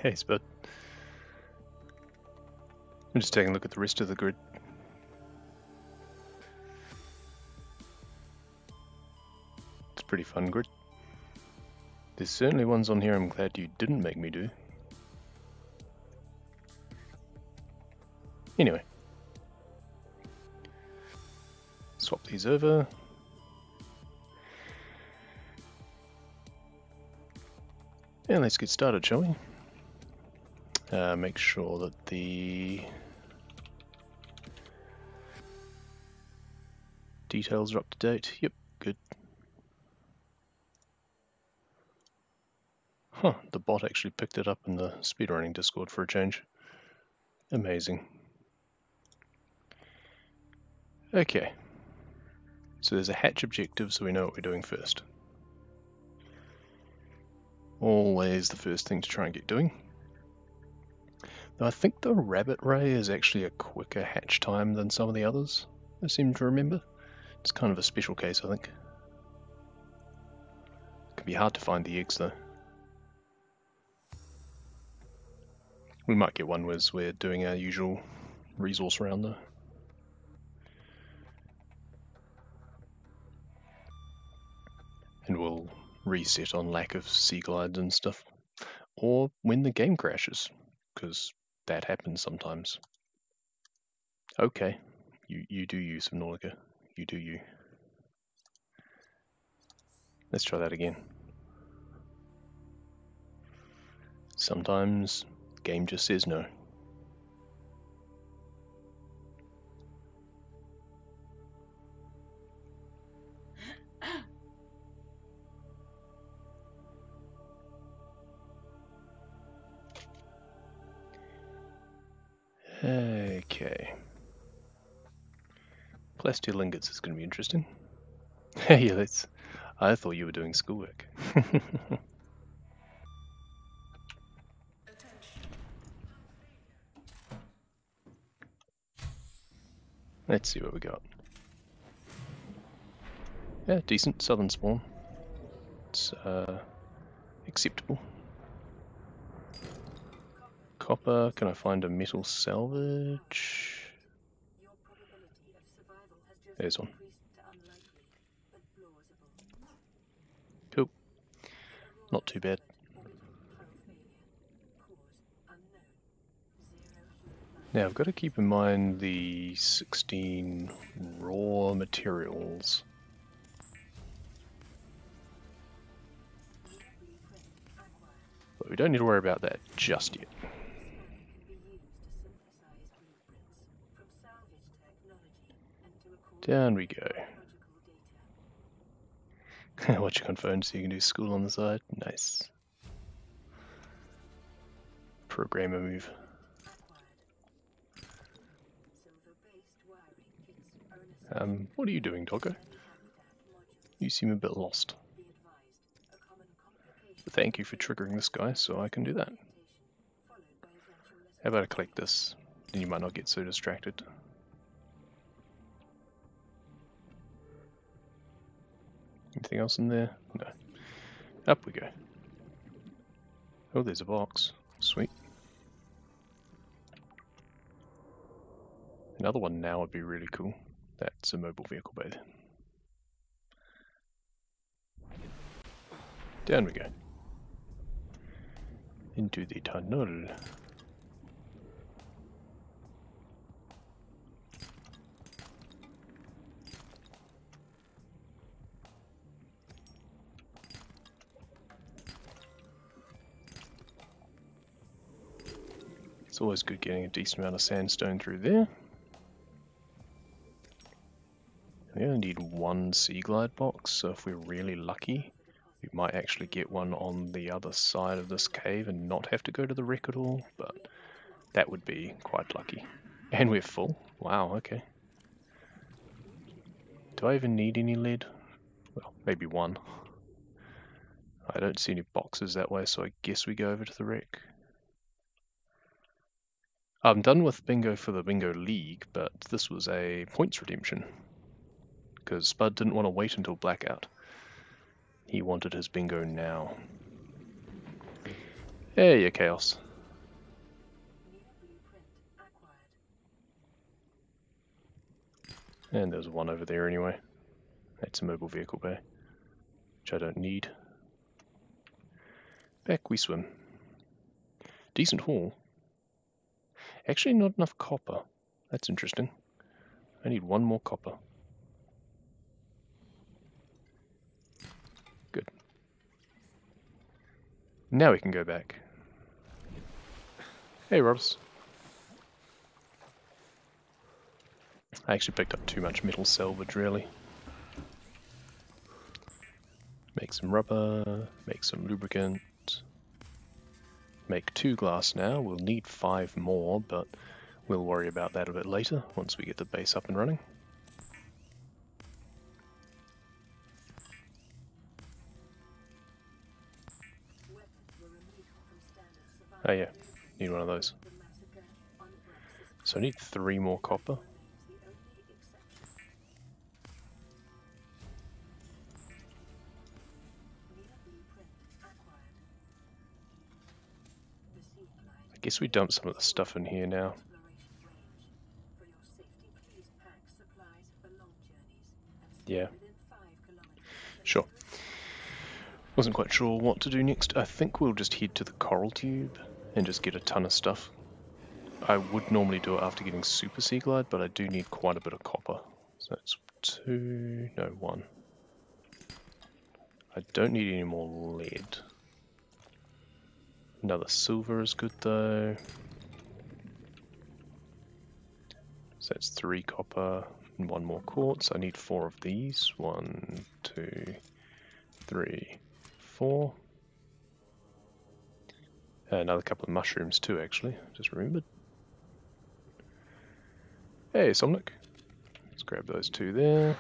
Hey, Spud. I'm just taking a look at the rest of the grid. It's a pretty fun grid. There's certainly ones on here I'm glad you didn't make me do. Anyway. Swap these over. And let's get started, shall we? Make sure that the details are up to date. Yep, good. Huh, the bot actually picked it up in the speedrunning Discord for a change. Amazing. Okay. So there's a hatch objective, so we know what we're doing first. Always the first thing to try and get doing. Now I think the rabbit ray is actually a quicker hatch time than some of the others, I seem to remember. It's kind of a special case, I think. It can be hard to find the eggs though. We might get one where we're doing our usual resource round though. And we'll reset on lack of sea glides and stuff. Or when the game crashes, because that happens sometimes. Okay, you do you, Subnautica. You do you. Let's try that again. Sometimes the game just says no. Okay. Plasteel ingots is going to be interesting. Hey, that's. I thought you were doing schoolwork. Let's see what we got. Yeah, decent southern spawn. It's acceptable. Copper. Can I find a metal salvage? There's one. Cool. Not too bad. Now I've got to keep in mind the 16 raw materials. But we don't need to worry about that just yet. Down we go. Watch your phone so you can do school on the side. Nice. Programmer move. What are you doing, doggo? You seem a bit lost. But thank you for triggering this guy so I can do that. How about I collect this? Then you might not get so distracted. Anything else in there? No. Up we go. Oh, there's a box. Sweet. Another one now would be really cool. That's a mobile vehicle bathe. Down we go. Into the tunnel. It's always good getting a decent amount of sandstone through there. We only need one sea glide box, so if we're really lucky, we might actually get one on the other side of this cave and not have to go to the wreck at all, but that would be quite lucky. And we're full. Wow, okay. Do I even need any lead? Well, maybe one. I don't see any boxes that way, so I guess we go over to the wreck. I'm done with bingo for the bingo league, but this was a points redemption. Because Spud didn't want to wait until blackout. He wanted his bingo now. There you Chaos. And there's one over there anyway. That's a mobile vehicle bay, which I don't need. Back we swim. Decent haul. Actually not enough copper. That's interesting. I need one more copper. Good. Now we can go back. Hey Ross. I actually picked up too much metal salvage really. Make some rubber, make some lubricant. Make 2 glass now. We'll need 5 more, but we'll worry about that a bit later once we get the base up and running. Oh yeah, need one of those. So I need 3 more copper. I guess we dump some of the stuff in here now. Yeah. Sure. Wasn't quite sure what to do next. I think we'll just head to the coral tube and just get a ton of stuff. I would normally do it after getting Super Sea Glide, but I do need quite a bit of copper. So that's 2, no 1. I don't need any more lead. Another silver is good though. So that's 3 copper and 1 more quartz. I need 4 of these. 1, 2, 3, 4. Another couple of mushrooms too, actually. Just remembered. Hey, Somnic. Let's grab those 2 there.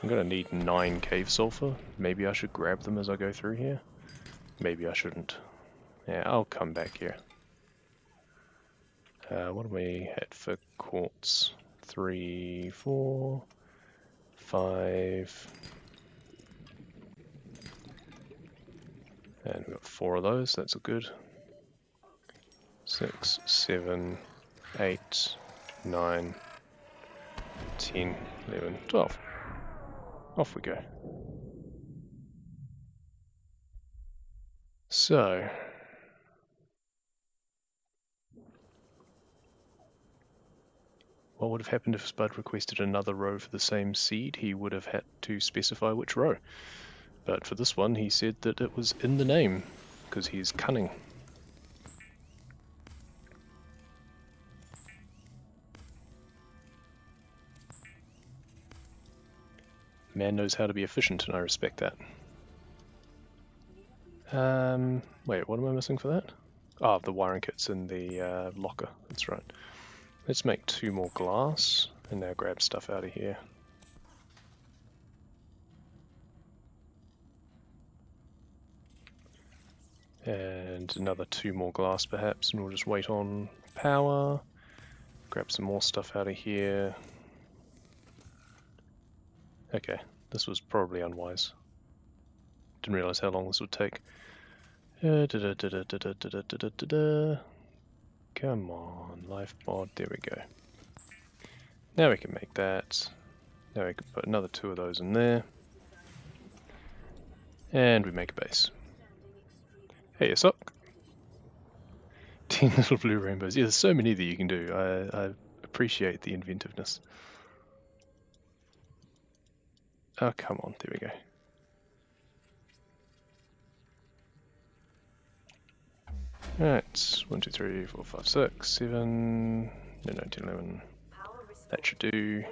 I'm gonna need 9 cave sulfur. Maybe I should grab them as I go through here. Maybe I shouldn't. Yeah, I'll come back here. What do we had for quartz? 3, 4, 5. And we've got 4 of those, that's good. 6, 7, 8, 9, 10, 11, 12. Off we go. So, what would have happened if Spud requested another row for the same seed? He would have had to specify which row. But for this one, he said that it was in the name, because he's cunning. Man knows how to be efficient, and I respect that. Wait, what am I missing for that? Oh, the wiring kit's in the locker, that's right. Let's make 2 more glass, and now grab stuff out of here. And another 2 more glass perhaps, and we'll just wait on power. Grab some more stuff out of here. Okay, this was probably unwise. Didn't realize how long this would take. Come on, life pod, there we go. Now we can make that. Now we can put another 2 of those in there. And we make a base. Hey, a sock. 10 little blue rainbows. Yeah, there's so many that you can do. I appreciate the inventiveness. Oh, come on, there we go. Alright, 1, 2, 3, 4, 5, 6, 7, no, 10, 11. That should do.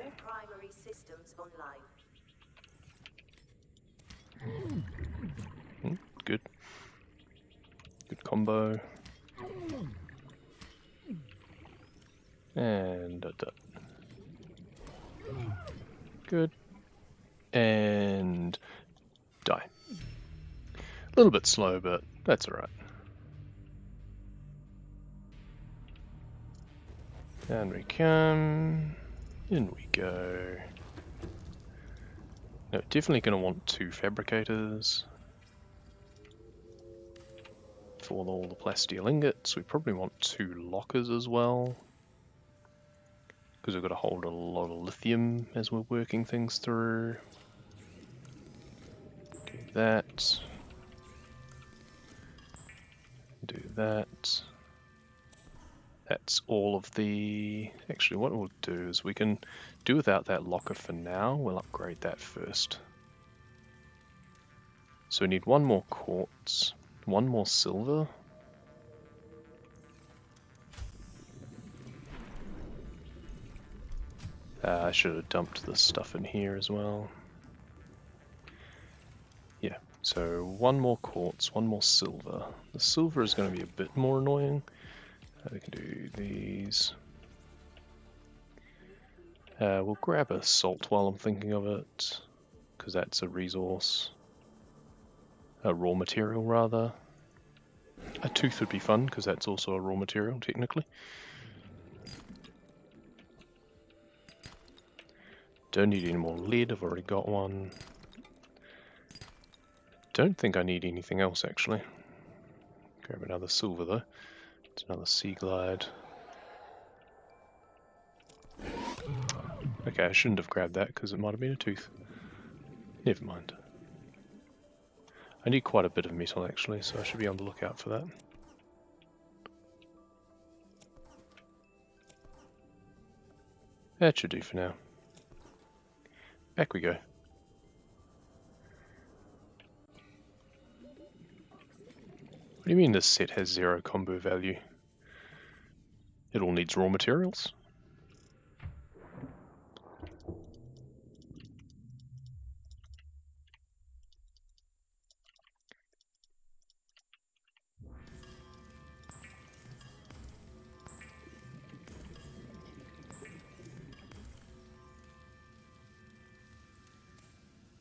Good. Good combo. And good. And die. A little bit slow, but that's alright. Down we come. In we go. No, definitely going to want 2 fabricators. with all the plasteel ingots. We probably want 2 lockers as well, because we've got to hold a lot of lithium as we're working things through. Do that. Do that. That's all of the... Actually, what we'll do is we can do without that locker for now. We'll upgrade that first. So we need 1 more quartz, 1 more silver. I should have dumped this stuff in here as well. Yeah, so 1 more quartz, 1 more silver. The silver is going to be a bit more annoying. We can do these. We'll grab a salt while I'm thinking of it, because that's a resource. A raw material, rather. A tooth would be fun, because that's also a raw material, technically. Don't need any more lead, I've already got one. Don't think I need anything else, actually. Grab another silver, though. It's another sea glide. Okay, I shouldn't have grabbed that, because it might have been a tooth. Never mind. I need quite a bit of metal actually, so I should be on the lookout for that. That should do for now. Back we go. What do you mean this set has 0 combo value? It all needs raw materials?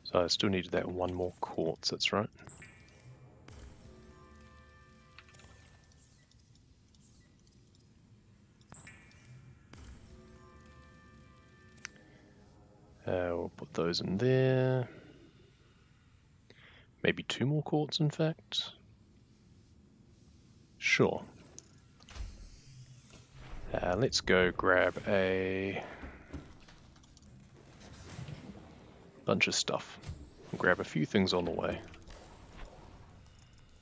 So I still needed that 1 more quartz, that's right. We'll put those in there. Maybe 2 more quartz, in fact. Sure. Let's go grab a bunch of stuff. We'll grab a few things on the way,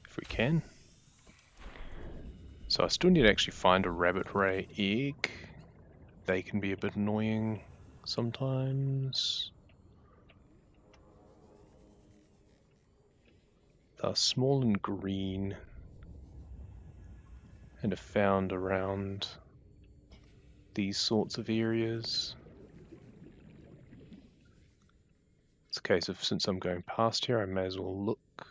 if we can. So I still need to actually find a rabbit ray egg. They can be a bit annoying sometimes. They're small and green and are found around these sorts of areas. It's a case of, since I'm going past here, I may as well look.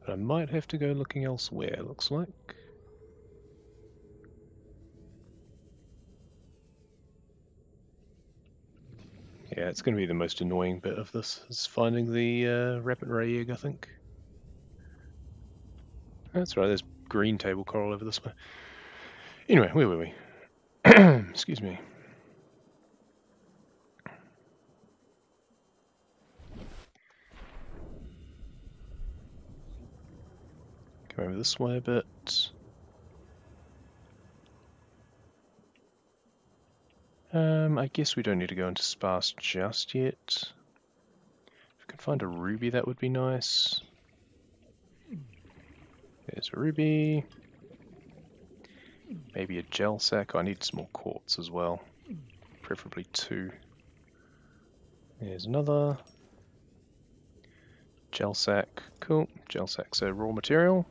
But I might have to go looking elsewhere, looks like. Yeah, it's going to be the most annoying bit of this, is finding the rabbit ray egg, I think. That's right, there's green table coral over this way. Anyway, where were we? Excuse me. Come over this way a bit. I guess we don't need to go into sparse just yet. If we can find a ruby, that would be nice. There's a ruby. Maybe a gel sack. I need some more quartz as well. Preferably 2. There's another. Gel sack. Cool. Gel sack's a raw material,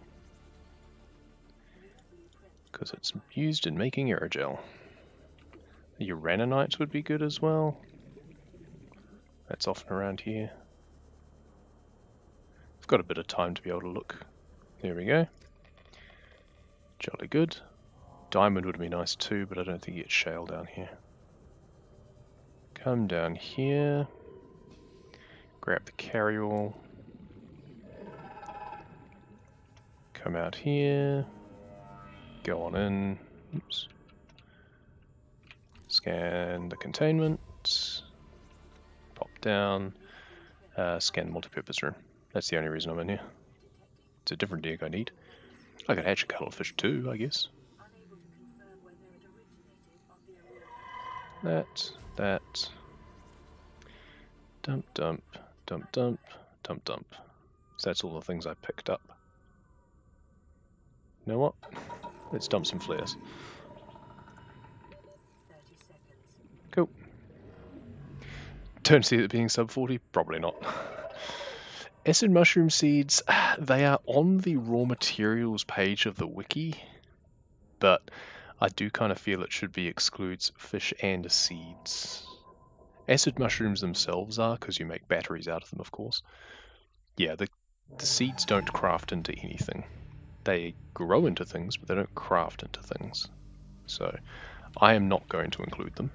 because it's used in making aerogel. Uraninite would be good as well. That's often around here. I've got a bit of time to be able to look. There we go. Jolly good. Diamond would be nice too, but I don't think you get shale down here. Come down here. Grab the carryall. Come out here. Go on in. Oops. Scan the containment. Pop down. Scan the multipurpose room. That's the only reason I'm in here. It's a different egg I need. I could hatch a cuttlefish too, I guess. That. Dump, dump, dump, dump, dump, dump. So that's all the things I picked up. You know what? Let's dump some flares. Cool. Don't see it being sub 40? Probably not. Acid mushroom seeds, they are on the raw materials page of the wiki, but I do kind of feel it should be excludes fish and seeds. Acid mushrooms themselves are, because you make batteries out of them, of course. Yeah, the seeds don't craft into anything. They grow into things, but they don't craft into things. So I am not going to include them,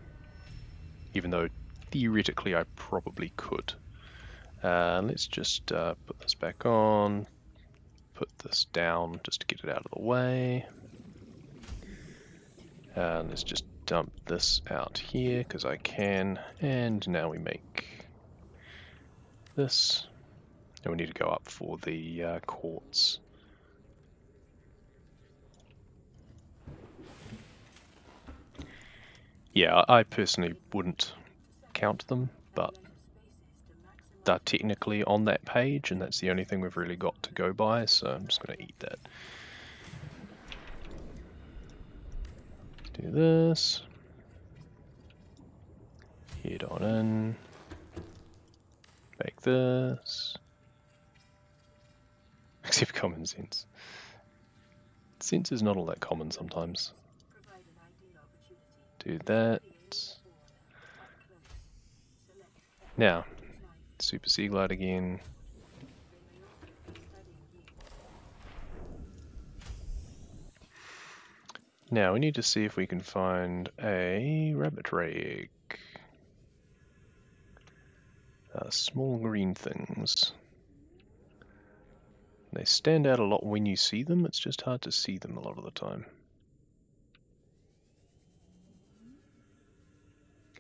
even though theoretically I probably could. Let's just put this back on, put this down just to get it out of the way. Let's just dump this out here because I can, and now we make this. And we need to go up for the quartz. Yeah, I personally wouldn't count them, but they're technically on that page, and that's the only thing we've really got to go by, so I'm just going to eat that. Do this. Head on in. Make this. Except common sense. Sense is not all that common sometimes. Do that. Now, super sea glide again. Now we need to see if we can find a rabbit ray egg. Small green things. They stand out a lot when you see them, it's just hard to see them a lot of the time.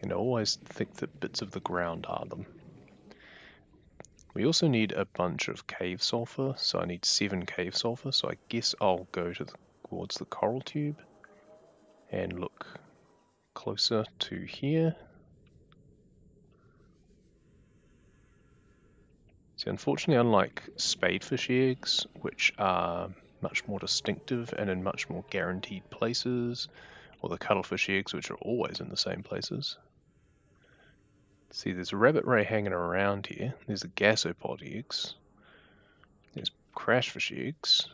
And I always think that bits of the ground are them. We also need a bunch of cave sulfur, so I need 7 cave sulfur, so I guess I'll go towards the coral tube and look closer to here. See, unfortunately, unlike spadefish eggs, which are much more distinctive and in much more guaranteed places, or the cuttlefish eggs, which are always in the same places. See, there's a rabbit ray hanging around here. There's the gasopod eggs. There's crashfish eggs.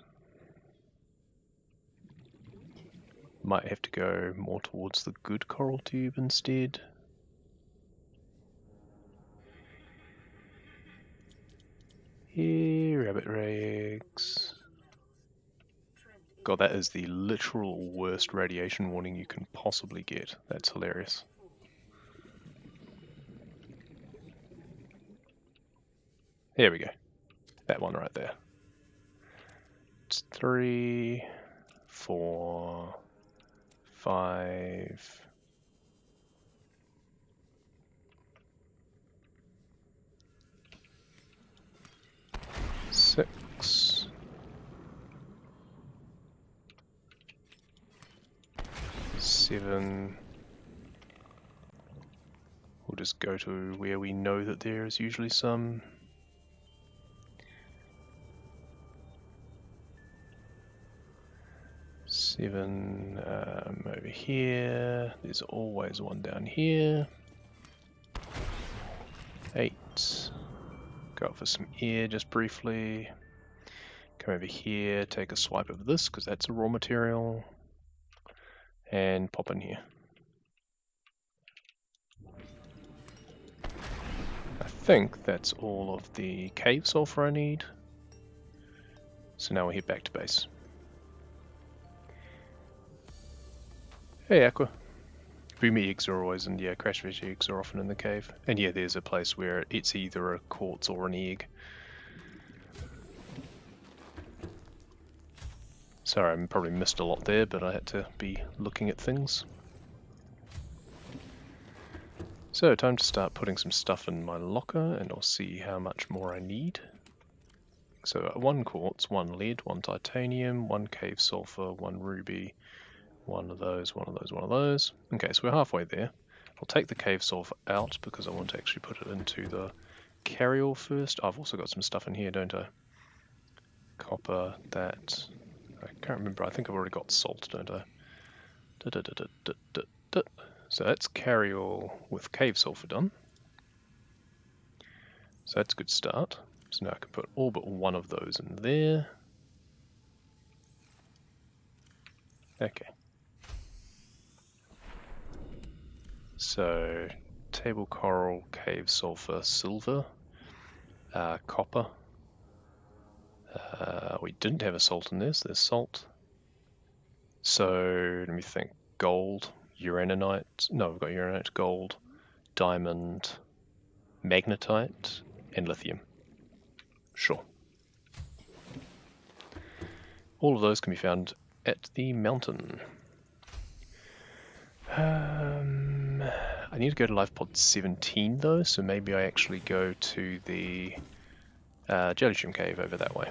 Might have to go more towards the good coral tube instead. Here, rabbit ray eggs. God, that is the literal worst radiation warning you can possibly get. That's hilarious. Here we go. That one right there. It's 3, 4, 5. Six. 7. We'll just go to where we know that there is usually some. 7 over here. There's always one down here. 8. Go up for some air just briefly. Come over here, take a swipe of this because that's a raw material. And pop in here. I think that's all of the cave sulfur I need. So now we'll head back to base. Hey Aqua. Boomy eggs are always in, yeah, crashfish eggs are often in the cave. And yeah, there's a place where it's either a quartz or an egg. Sorry, I probably missed a lot there, but I had to be looking at things. So, time to start putting some stuff in my locker, and I'll see how much more I need. So 1 quartz, 1 lead, 1 titanium, 1 cave sulfur, 1 ruby, one of those, one of those, one of those. Okay, so we're halfway there. I'll take the cave sulfur out because I want to actually put it into the carryall first. I've also got some stuff in here, don't I? Copper, that. I can't remember. I think I've already got salt, don't I? So that's carryall with cave sulfur done. So that's a good start. So now I can put all but one of those in there. Okay. So table coral, cave sulfur, silver, copper. We didn't have a salt in this. There's salt. So let me think. Gold, uraninite. No, we've got uraninite, gold, diamond, magnetite, and lithium. Sure. All of those can be found at the mountain. I need to go to life pod 17 though, so maybe I actually go to the jellyshrimp cave over that way.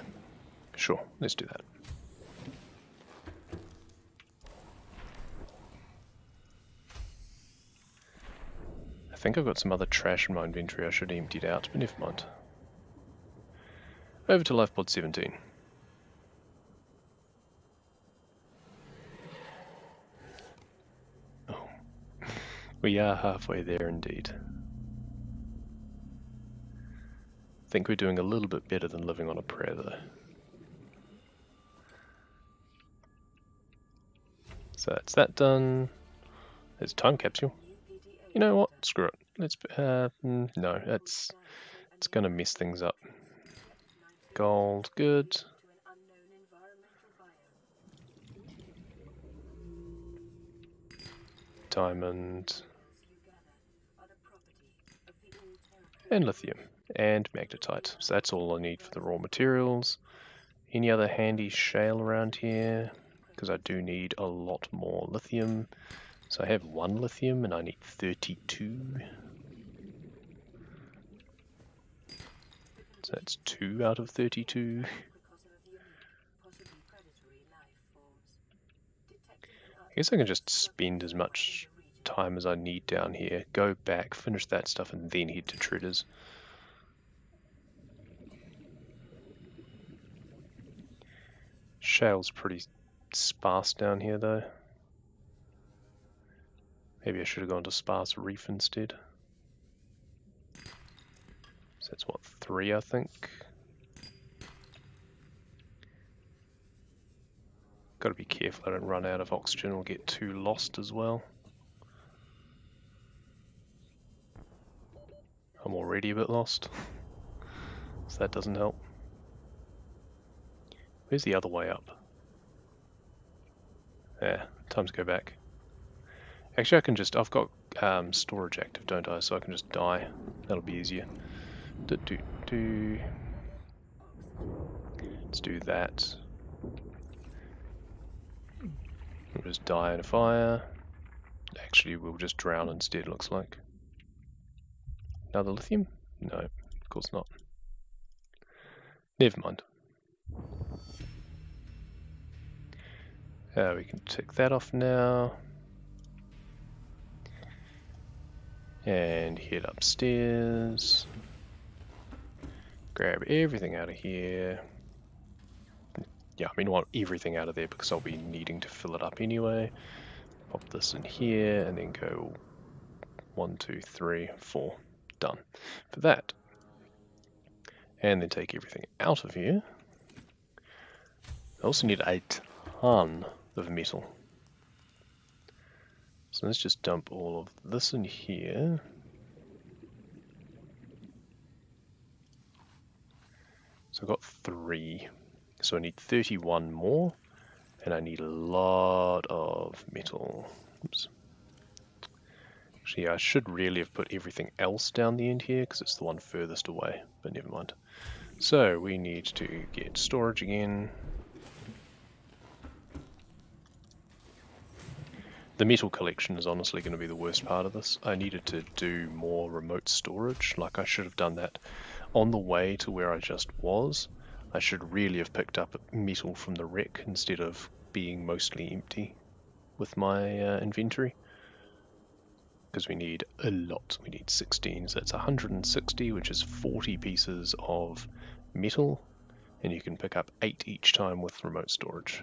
Sure, let's do that. I think I've got some other trash in my inventory I should have emptied out, but never mind. Over to life pod 17. Oh, we are halfway there indeed. I think we're doing a little bit better than living on a prayer though. So that's that done. There's a time capsule. You know what? Screw it. Let's no, it's gonna mess things up. Gold, good. Diamond. And lithium. And magnetite. So that's all I need for the raw materials. Any other handy shale around here? Because I do need a lot more lithium. So I have 1 lithium and I need 32. So that's 2 out of 32. I guess I can just spend as much time as I need down here, go back, finish that stuff, and then head to Traders. Shale's pretty sparse down here though. Maybe I should have gone to sparse reef instead. So that's what, 3 I think. Got to be careful I don't run out of oxygen or get too lost as well. I'm already a bit lost, so that doesn't help. Where's the other way up? Yeah, time to go back. Actually I can just, I've got storage active, don't I? So I can just die. That'll be easier. Let's do that. We'll just die in a fire. Actually, we'll just drown instead, looks like. Another lithium? No, of course not. Never mind. We can tick that off now. And head upstairs. Grab everything out of here. Yeah, I mean, I want everything out of there because I'll be needing to fill it up anyway. Pop this in here and then go 1, 2, 3, 4. Done for that. And then take everything out of here. I also need a ton of metal. So let's just dump all of this in here. So I've got 3. So I need 31 more, and I need a lot of metal. Oops. Actually, I should really have put everything else down the end here, because it's the one furthest away, but never mind. So we need to get storage again. The metal collection is honestly going to be the worst part of this. I needed to do more remote storage, like I should have done that on the way to where I just was. I should really have picked up metal from the wreck instead of being mostly empty with my inventory. Because we need a lot. We need 16, so that's 160, which is 40 pieces of metal, and you can pick up 8 each time with remote storage.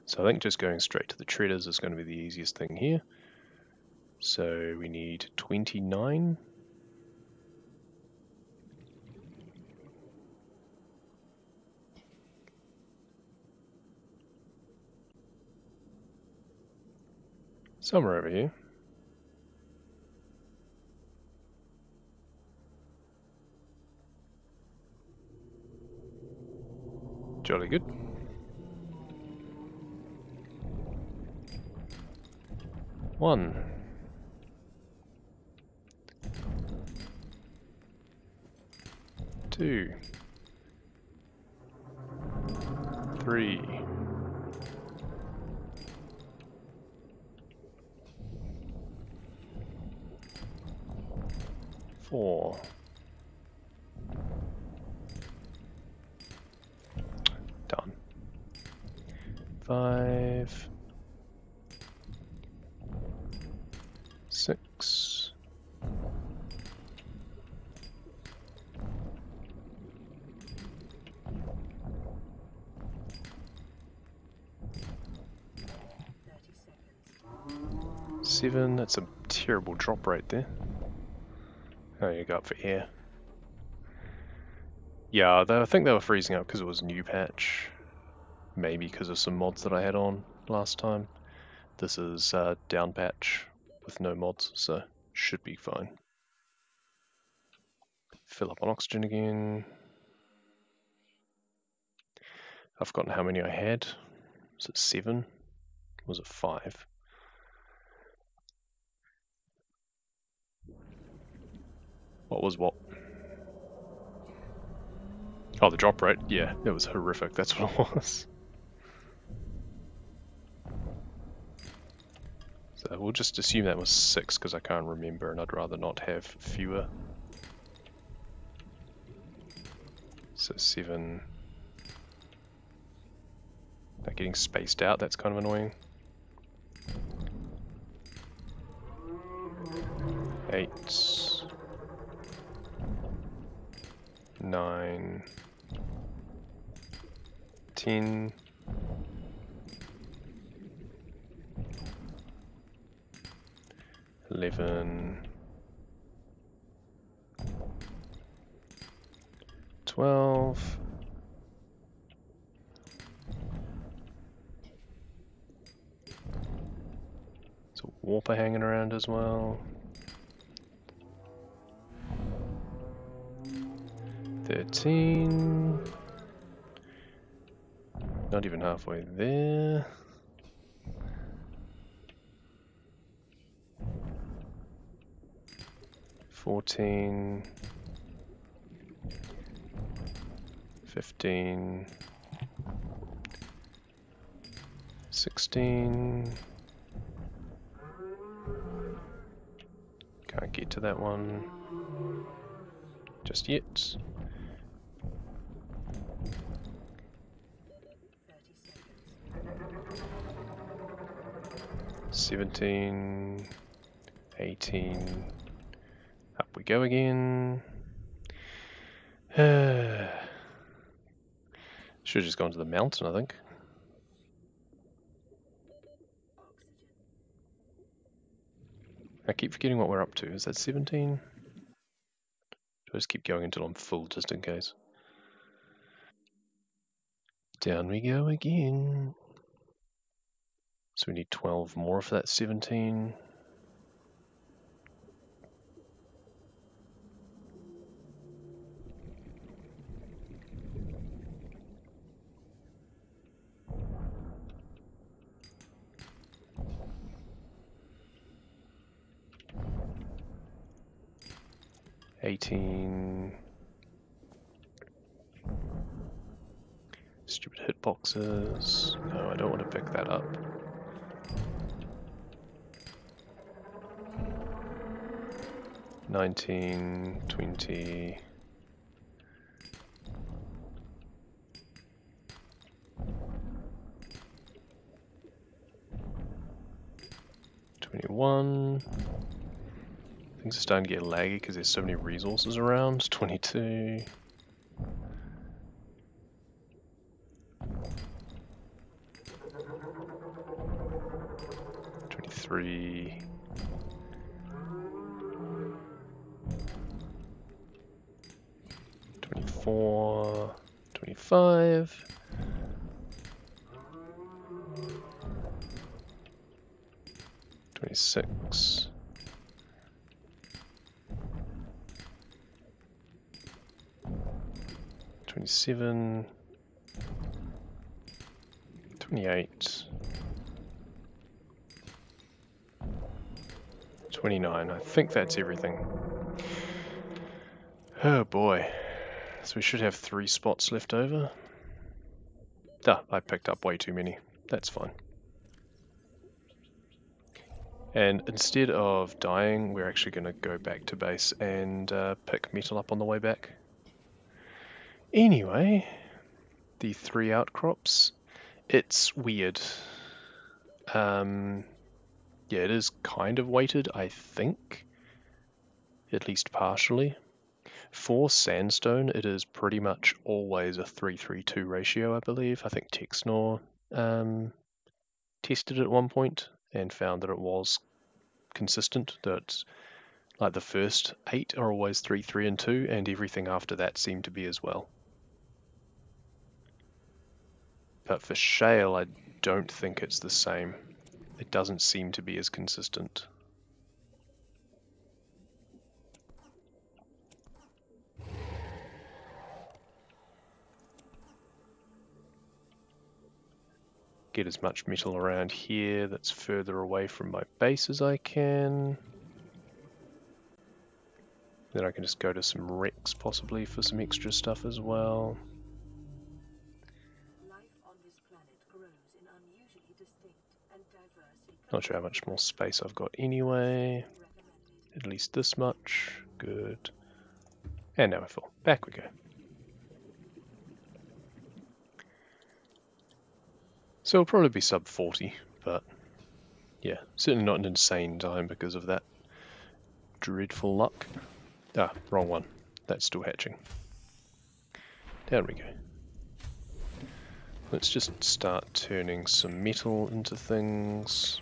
So I think just going straight to the treaders is going to be the easiest thing here. So we need 29. Somewhere over here. Jolly good. One. 2. 3. 4. Done. 5. 6. 7. That's a terrible drop rate there. Oh, you go up for air. Yeah, I think they were freezing up because it was a new patch. Maybe because of some mods that I had on last time. This is down patch with no mods, so should be fine. Fill up on oxygen again. I've forgotten how many I had. Was it 7? Was it 5? What was what? Oh, the drop rate? Yeah, it was horrific, that's what it was. So we'll just assume that was 6 because I can't remember and I'd rather not have fewer. So 7. They're getting spaced out, that's kind of annoying. 8. 9. 10. 11. 12. 'There's a warper hanging around as well. 13. Not even halfway there. 14. 15. 16. Can't get to that one just yet. 17. 18. Up we go again. Should have just gone to the mountain, I think. I keep forgetting what we're up to. Is that 17? I'll just keep going until I'm full, just in case. Down we go again. So we need 12 more for that 17. Stupid hitboxes. No, I don't want to pick that up. 19, 20, 21. Things are starting to get laggy because there's so many resources around. 22. 23. 24. 25. 26. 27. 28. 29. I think that's everything. Oh boy. So we should have 3 spots left over. Ah, I picked up way too many. That's fine. And instead of dying, we're actually going to go back to base and pick metal up on the way back. Anyway, the 3 outcrops, it's weird. Yeah, it is kind of weighted, I think, at least partially. For sandstone, it is pretty much always a 3:3:2 ratio, I believe. I think Texnor tested it at one point and found that it was consistent, that like the first 8 are always 3, 3, and 2, and everything after that seemed to be as well. But for shale, I don't think it's the same. It doesn't seem to be as consistent. Get as much metal around here that's further away from my base as I can. Then I can just go to some wrecks possibly for some extra stuff as well. Not sure how much more space I've got anyway. At least this much. Good. And now we're full. Back we go. So it'll probably be sub 40, but yeah, certainly not an insane time because of that dreadful luck. Ah, wrong one. That's still hatching. Down we go. Let's just start turning some metal into things.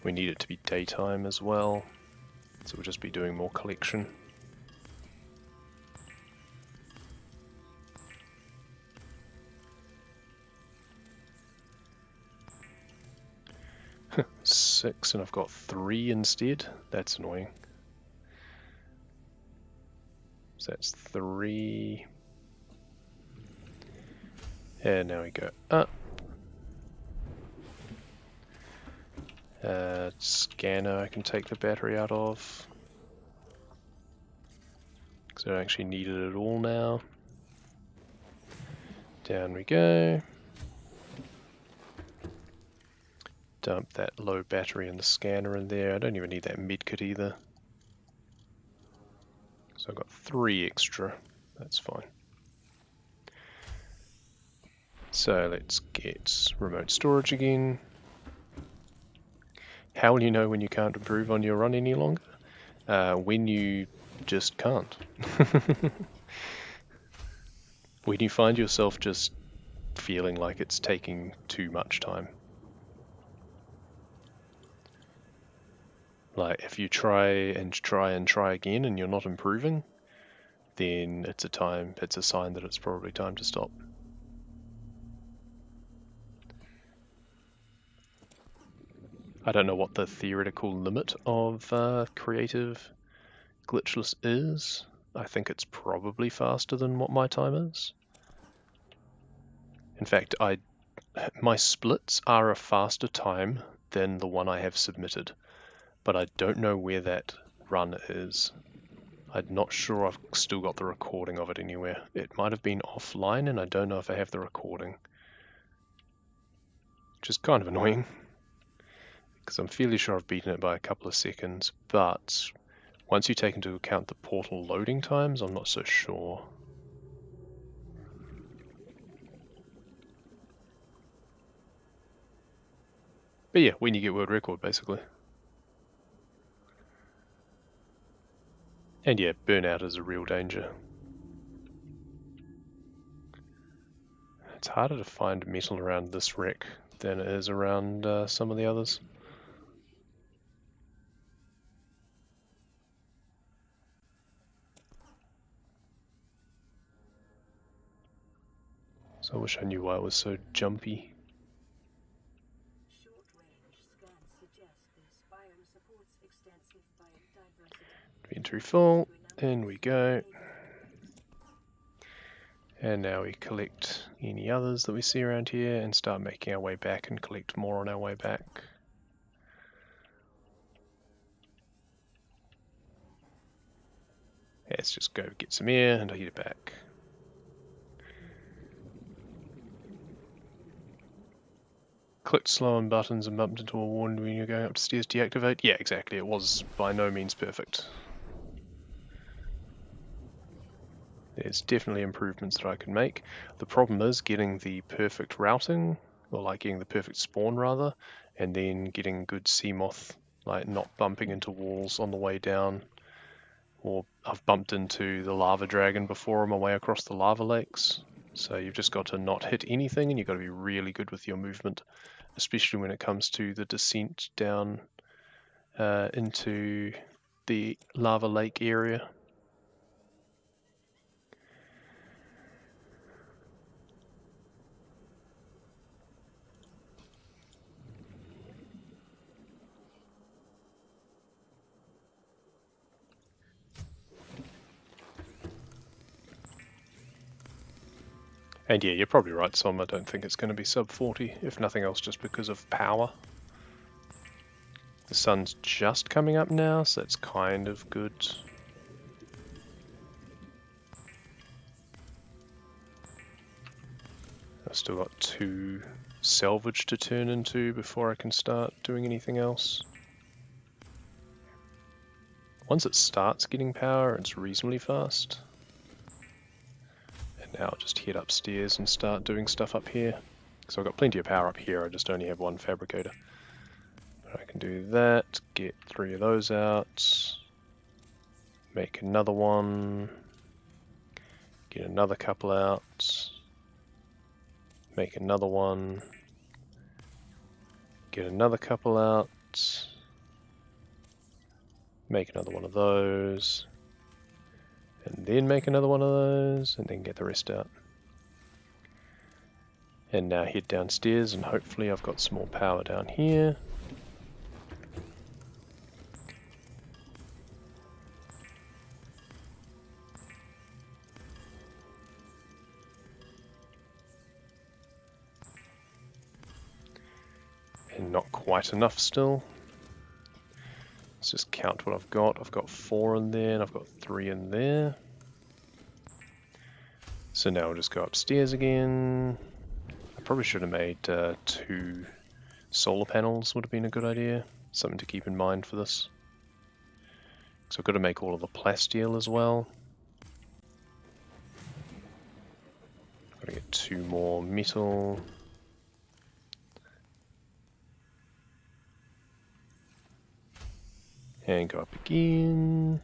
We need it to be daytime as well, so we'll just be doing more collection. Six, and I've got 3 instead. That's annoying. So that's 3. And now we go up. Scanner I can take the battery out of, because I don't actually need it at all now. Down we go. Dump that low battery in the scanner in there. I don't even need that medkit either. So I've got 3 extra. That's fine. So let's get remote storage again. How will you know when you can't improve on your run any longer? When you just can't. When you find yourself just feeling like it's taking too much time. Like if you try again and you're not improving, then it's a sign that it's probably time to stop. I don't know what the theoretical limit of creative glitchless is. I think it's probably faster than what my time is. In fact, my splits are a faster time than the one I have submitted, but I don't know where that run is. I'm not sure I've still got the recording of it anywhere. It might have been offline and I don't know if I have the recording. Which is kind of annoying, because I'm fairly sure I've beaten it by a couple of seconds, but once you take into account the portal loading times, I'm not so sure. But yeah, when you get world record, basically. And yeah, burnout is a real danger. It's harder to find metal around this wreck than it is around some of the others. So I wish I knew why it was so jumpy. Inventory full, in we go. And now we collect any others that we see around here and start making our way back and collect more on our way back. Yeah, let's just go get some air and I'll get it back. Clicked slow on buttons and bumped into a warning when you're going up the stairs to deactivate. Yeah, exactly. It was by no means perfect. There's definitely improvements that I can make. The problem is getting the perfect routing, or like getting the perfect spawn rather, and then getting good Seamoth, like not bumping into walls on the way down. Or I've bumped into the lava dragon before on my way across the lava lakes. So you've just got to not hit anything and you've got to be really good with your movement, especially when it comes to the descent down into the lava lake area. And yeah, you're probably right, Som. I don't think it's going to be sub 40, if nothing else, just because of power. The sun's just coming up now, so that's kind of good. I've still got 2 salvage to turn into before I can start doing anything else. Once it starts getting power, it's reasonably fast. And now I'll just head upstairs and start doing stuff up here. So I've got plenty of power up here, I just only have 1 fabricator. But I can do that, get 3 of those out, make another one, get another couple out, make another one, get another couple out, make another one of those, and then make another one of those, and then get the rest out. And now head downstairs, and hopefully I've got some more power down here. And not quite enough still. Let's just count what I've got. I've got 4 in there, and I've got 3 in there. So now I'll just go upstairs again. I probably should have made 2 solar panels, would have been a good idea. Something to keep in mind for this. So I've got to make all of the plasteel as well. I've got to get 2 more metal. And go up again.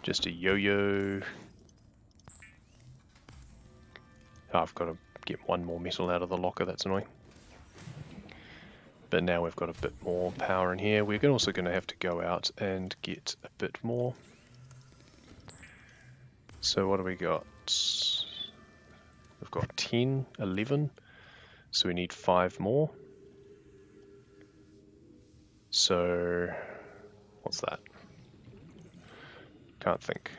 Just a yo-yo. Oh, I've got to get 1 more metal out of the locker, that's annoying. But now we've got a bit more power in here. We're also going to have to go out and get a bit more. So what do we got? We've got 10, 11. So we need 5 more. So, what's that? Can't think.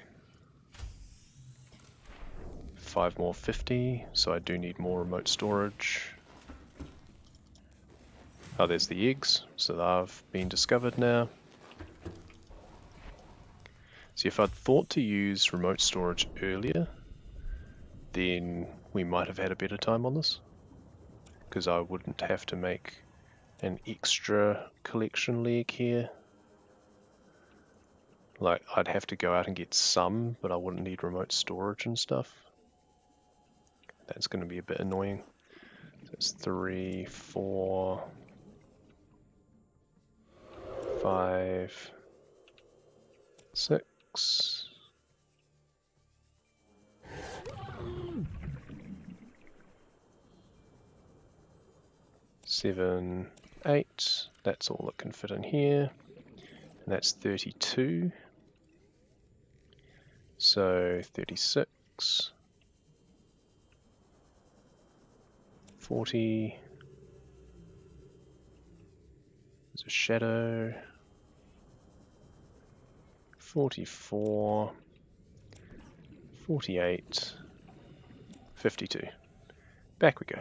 5 more 50, so I do need more remote storage. Oh, there's the eggs, so they've been discovered now. See, if I'd thought to use remote storage earlier, then we might have had a better time on this, because I wouldn't have to make an extra collection leg here. Like, I'd have to go out and get some, but I wouldn't need remote storage and stuff. That's going to be a bit annoying. So it's 3, 4, 5, 6. 7, 8. That's all that can fit in here. And that's 32. So 36. 40. There's a shadow. 44. 48. 52. Back we go.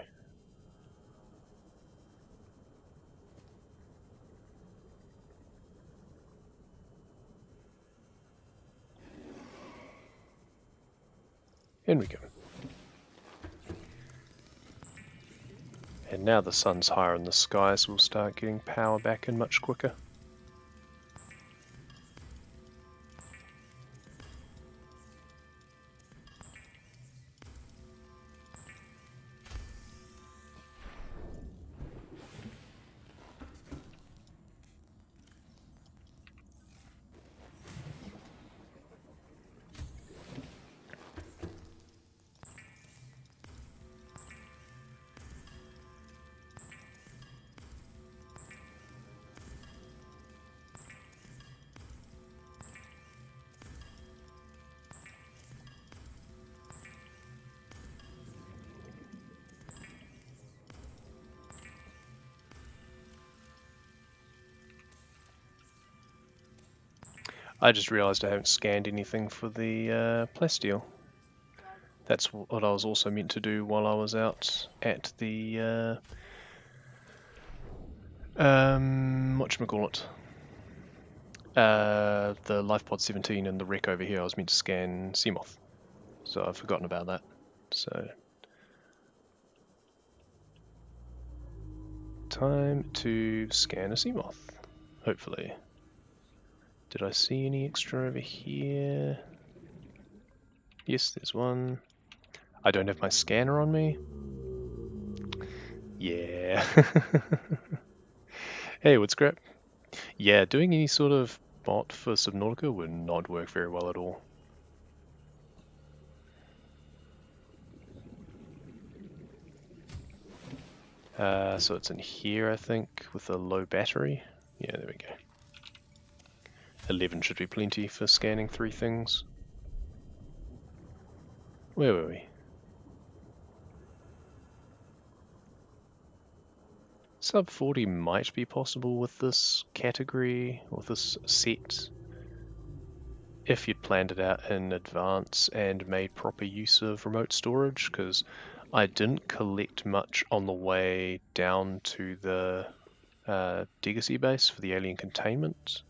In we go. And now the sun's higher in the sky, so we'll start getting power back in much quicker. I just realised I haven't scanned anything for the plasteel. That's what I was also meant to do while I was out at the whatchamacallit, the LifePod 17 and the wreck over here. I was meant to scan Seamoth, so I've forgotten about that. So time to scan a Seamoth, hopefully. Did I see any extra over here? Yes, there's one. I don't have my scanner on me. Yeah. Hey, what's crap? Yeah, doing any sort of bot for Subnautica would not work very well at all. So it's in here, I think, with a low battery. Yeah, there we go. 11 should be plenty for scanning 3 things. Where were we? Sub 40 might be possible with this category, or this set, if you'd planned it out in advance and made proper use of remote storage, because I didn't collect much on the way down to the Degasi base for the alien containment.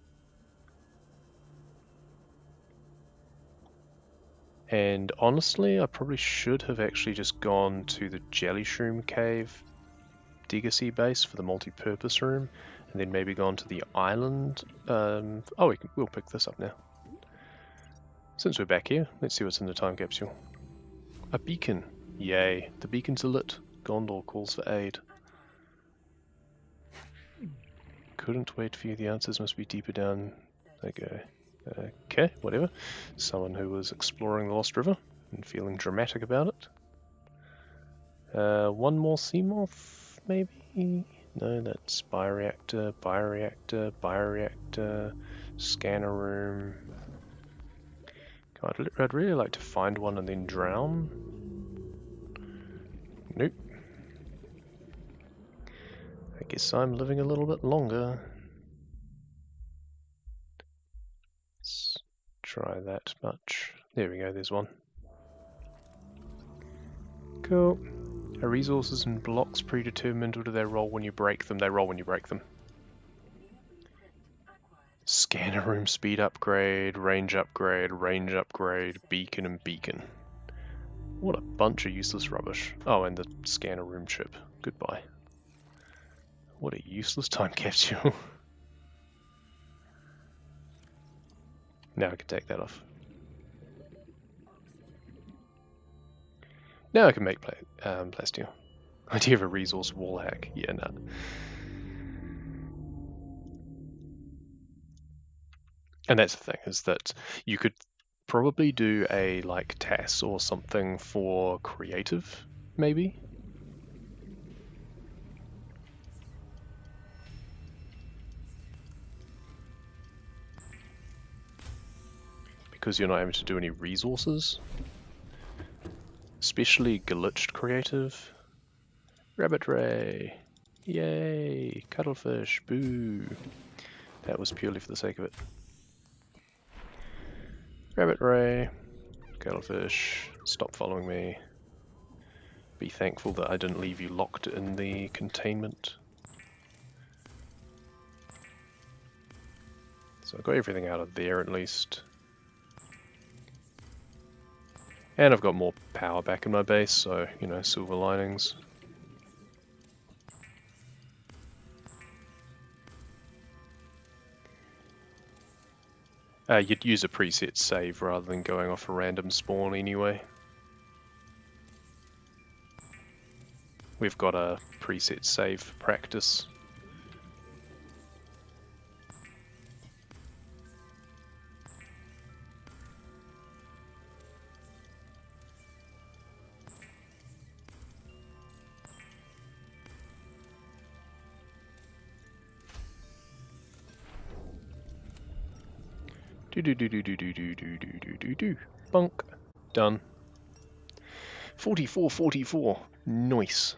And honestly, I probably should have actually just gone to the Jelly Shroom Cave Degasi base for the multi-purpose room, and then maybe gone to the island. We'll pick this up now. Since we're back here, let's see what's in the time capsule. A beacon. Yay, the beacons are lit. Gondor calls for aid. Couldn't wait for you, the answers must be deeper down. Okay. Okay, whatever. Someone who was exploring the Lost River and feeling dramatic about it. One more Seamoth, maybe? No, that's bioreactor, bioreactor, bioreactor, scanner room. God, I'd really like to find one and then drown. Nope. I guess I'm living a little bit longer. Let's try that much. There we go, there's one. Cool. Are resources and blocks predetermined, or do they roll when you break them? They roll when you break them. Scanner room speed upgrade, range upgrade, range upgrade, beacon and beacon. What a bunch of useless rubbish. Oh, and the scanner room chip. Goodbye. What a useless time capsule. Now I can take that off. Now I can make plasteel. Idea of a resource wall hack. Yeah, no. And that's the thing, is that you could probably do a like TAS or something for creative, maybe? Because you're not able to do any resources. Especially glitched creative. Rabbit ray! Yay! Cuttlefish! Boo! That was purely for the sake of it. Rabbit ray! Cuttlefish! Stop following me. Be thankful that I didn't leave you locked in the containment. So I got everything out of there at least. And I've got more power back in my base, so, you know, silver linings. You'd use a preset save rather than going off a random spawn anyway. We've got a preset save for practice. Bonk. Done. 44, 44. Nice.